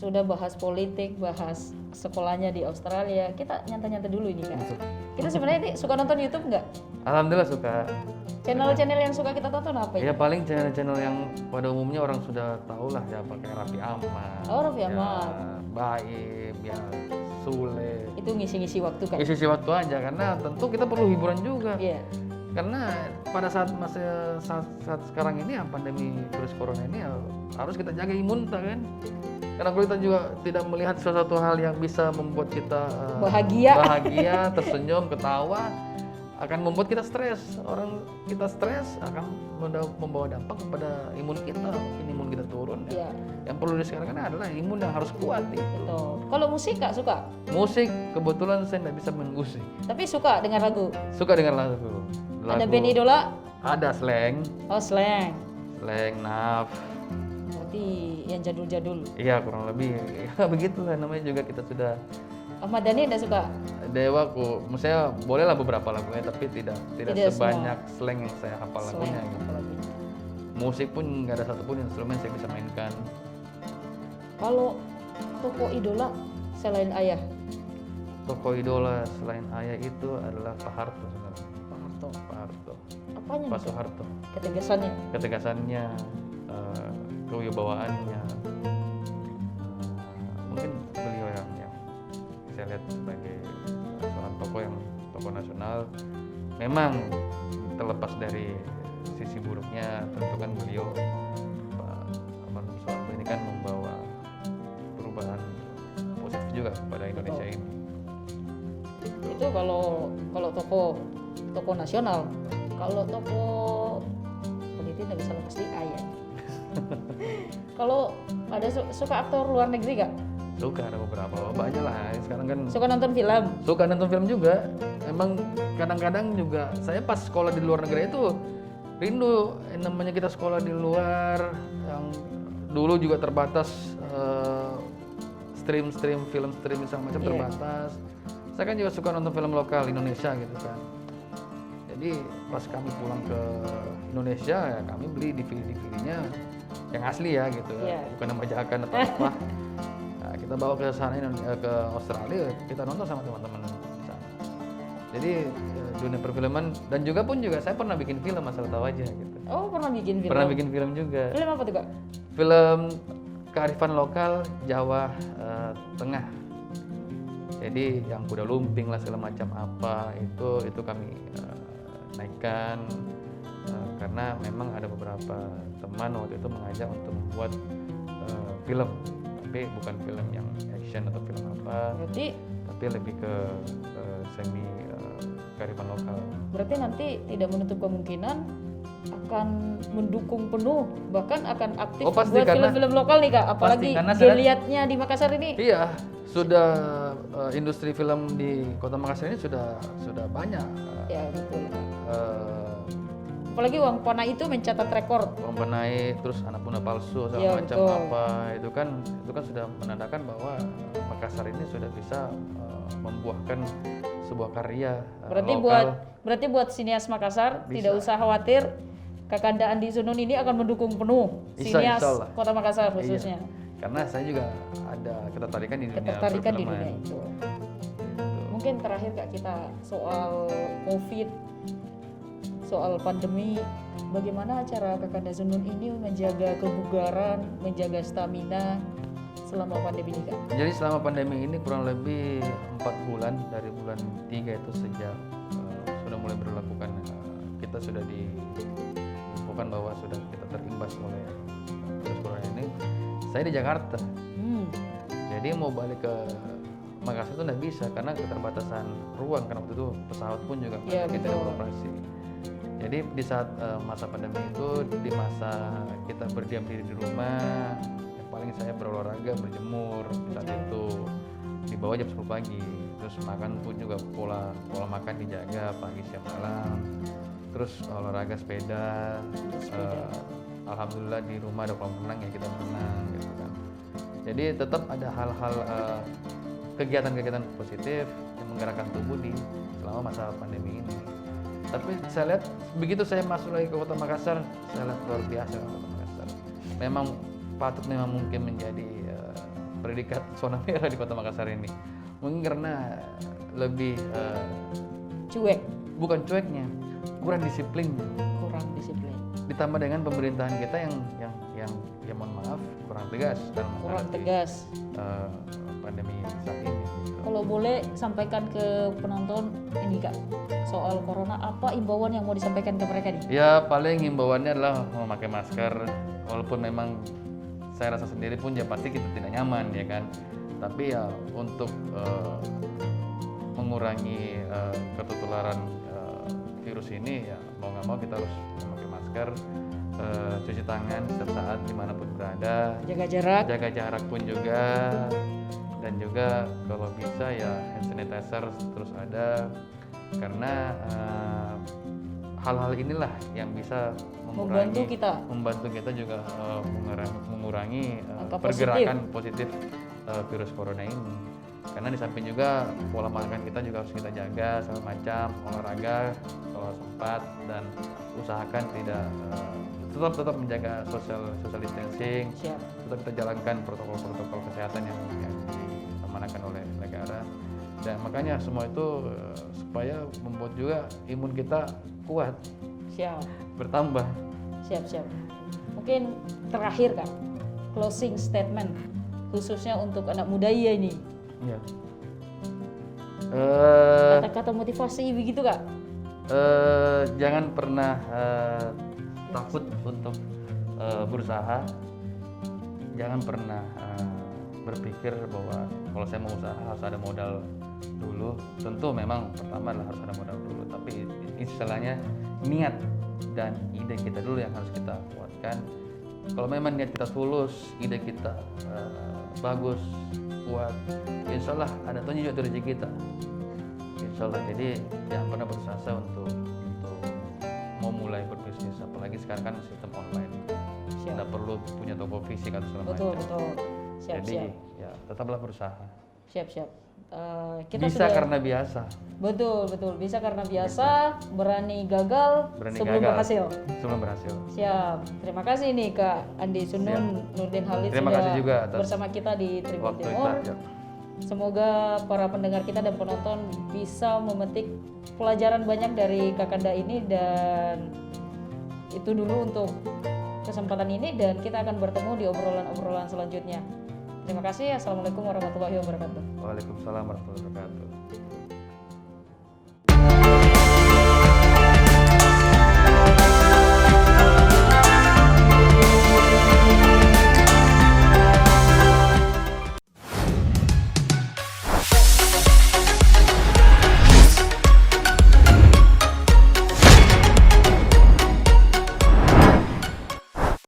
sudah bahas politik, bahas sekolahnya di Australia. Kita nyantai-nyantai dulu ini Kak. Kita sebenarnya ini suka nonton YouTube nggak? Alhamdulillah suka. Channel-channel yang suka kita tonton apa Ya ya? paling channel-channel yang pada umumnya orang sudah tahu lah ya, pakai Raffi Ahmad. Oh, Raffi ya, Ahmad. Baim, ya Sule. Itu ngisi-ngisi waktu Kak. Isi waktu aja karena tentu kita perlu hiburan juga. Iya. Karena pada saat saat sekarang ini ya pandemi virus corona ini ya, harus kita jaga imun kita kan. Karena kalau kita juga tidak melihat sesuatu hal yang bisa membuat kita bahagia, tersenyum, ketawa, akan membuat kita stres. Orang kita stres akan membawa dampak kepada imun kita, mungkin imun kita turun. Ya. Iya. Yang perlu disekarang adalah imun yang harus kuat itu. Betul. Kalau musik Kak suka? Musik kebetulan saya tidak bisa main musik. Tapi suka dengar lagu. Suka dengar lagu. Ada band idola? Ada Slang, Oh, Slang. Naf. Berarti yang jadul-jadul. Iya kurang lebih. Ya begitulah namanya juga kita sudah. Ahmad Dhani enggak suka? Dewaku, maksudnya bolehlah beberapa lagunya tapi tidak Tidak sebanyak Slang yang saya hafal lagunya. Slang, Gitu. apalagi. Musik pun nggak ada satupun instrumen saya bisa mainkan. Kalau tokoh idola selain ayah, Tokoh idola selain ayah itu adalah Pak Harto sebenarnya. Pak Harto. Pak Harto, Apanya Pak nih, Kak? Soeharto. Ketegasannya. Ketegasannya, kewibawaannya, mungkin beliau yang saya lihat sebagai seorang tokoh nasional. Memang terlepas dari sisi buruknya, tentu kan beliau Pak Soeharto ini kan membawa perubahan positif juga kepada Indonesia ini. Itu kalau tokoh nasional. Kalau tokoh politik nggak bisa lepas di ayah. Kalau ada suka aktor luar negeri Kak? Suka, ada beberapa banyak lah. Sekarang kan Suka nonton film? suka nonton film juga. Emang kadang-kadang juga saya pas sekolah di luar negeri itu rindu yang namanya kita sekolah di luar yang dulu juga terbatas, film segala macam terbatas. Saya kan juga suka nonton film lokal Indonesia gitu kan. Jadi pas kami pulang ke Indonesia ya kami beli DVD-nya yang asli ya gitu, bukan yang bajakan atau apa. Nah, kita bawa ke sana ke Australia, kita nonton sama teman-teman di sana. Jadi dunia perfilman dan juga saya pernah bikin film asal tahu aja gitu. Oh, pernah bikin film? Pernah bikin film juga. Film apa tuh Kak? Film kearifan lokal Jawa Tengah. Jadi yang kuda lumping lah segala macam apa itu kami naikkan karena memang ada beberapa teman waktu itu mengajak untuk membuat film, tapi bukan film yang action atau film apa, tapi lebih ke semi kearifan lokal. Berarti nanti tidak menutup kemungkinan akan mendukung penuh, bahkan akan aktif buat film-film lokal nih Kak, apalagi dilihatnya di Makassar ini. Iya, sudah industri film di Kota Makassar ini sudah banyak. Ya betul. Apalagi Uang Panai itu mencatat rekor. Uang Panai, terus Anak Bunda Palsu segala macam apa, itu kan sudah menandakan bahwa Makassar ini sudah bisa membuahkan sebuah karya lokal. Berarti buat sinias Makassar bisa. Tidak usah khawatir, Kakanda Andi Sunun ini akan mendukung penuh sinias Kota Makassar khususnya. Iya. Karena saya juga ada ketertarikan di dunia itu. Mungkin terakhir Kak, kita soal COVID, soal pandemi, bagaimana cara Kakanda Sunun ini menjaga kebugaran, menjaga stamina selama pandemi ini Kak? Jadi selama pandemi ini kurang lebih 4 bulan, dari bulan 3 itu sejak sudah mulai berlakukan, kita sudah diinfokan bahwa sudah kita terimbas oleh virus corona ini. Saya di Jakarta, jadi mau balik ke Makassar itu nggak bisa karena keterbatasan ruang, karena waktu itu pesawat pun juga kita beroperasi. Jadi di saat masa pandemi itu, di masa kita berdiam diri di rumah, yang paling saya berolahraga, berjemur di saat itu di bawah jam 10 pagi. Terus makan pun juga pola makan dijaga pagi siang malam. Terus olahraga sepeda. Alhamdulillah di rumah ada kolam renang ya kita berenang gitu kan. Jadi tetap ada hal-hal kegiatan-kegiatan positif yang menggerakkan tubuh di selama masa pandemi ini. Tapi saya lihat begitu saya masuk lagi ke Kota Makassar, saya lihat luar biasa Kota Makassar. Memang patut mungkin menjadi predikat zona merah di Kota Makassar ini. Mungkin karena lebih Cuek, bukan cueknya, kurang disiplinnya. kurang disiplin, Ditambah dengan pemerintahan kita yang ya mohon maaf kurang tegas dalam kurang menghadapi, tegas. pandemi saat ini. Gitu. Kalau boleh sampaikan ke penonton ini Kak, soal corona, apa imbauan yang mau disampaikan ke mereka nih? Ya paling himbauannya adalah memakai masker, walaupun memang saya rasa sendiri pun ya pasti kita tidak nyaman ya kan. Tapi ya untuk mengurangi ketularan virus ini ya mau nggak mau kita harus memakai masker, cuci tangan setiap saat dimanapun berada, Jaga jarak. jaga jarak pun juga, dan juga kalau bisa ya hand sanitizer terus ada, karena hal-hal inilah yang bisa Membantu kita juga mengurangi Angka pergerakan positif virus corona ini. Karena di samping juga pola makan kita juga harus kita jaga segala macam, olahraga kalau sempat, dan usahakan tidak tetap menjaga social distancing. Siap. Tetap kita jalankan protokol kesehatan yang diamanahkan oleh negara. Dan makanya semua itu supaya membuat juga imun kita kuat, Siap. bertambah. Siap. Mungkin terakhir Kak, closing statement khususnya untuk anak muda ini. Ya. Kata-kata motivasi begitu Kak. Jangan pernah takut untuk berusaha. Jangan pernah berpikir bahwa kalau saya mau usaha harus ada modal dulu. Tentu memang pertama adalah harus ada modal dulu, tapi istilahnya niat dan ide kita dulu yang harus kita kuatkan. Kalau memang niat kita tulus, ide kita bagus, kuat, insya Allah ada tunjuk juga rezeki kita, insya Allah. Jadi jangan pernah putus asa untuk mau mulai berbisnis, apalagi sekarang kan sistem online, tidak perlu punya toko fisik atau segala macam. Betul. Jadi ya tetaplah berusaha. Siap. Kita bisa karena biasa. Betul. Bisa karena biasa, berani gagal sebelum berhasil. Sebelum berhasil. Siap. Terima kasih nih Kak Andi Sunun Nurdin Halid Terima sudah kasih juga atas bersama kita di Tribun waktu Timur. kita. Semoga para pendengar kita dan penonton bisa memetik pelajaran banyak dari Kakanda ini, dan itu dulu untuk kesempatan ini, dan kita akan bertemu di obrolan-obrolan selanjutnya. Terima kasih. Assalamualaikum warahmatullahi wabarakatuh. Waalaikumsalam warahmatullahi wabarakatuh.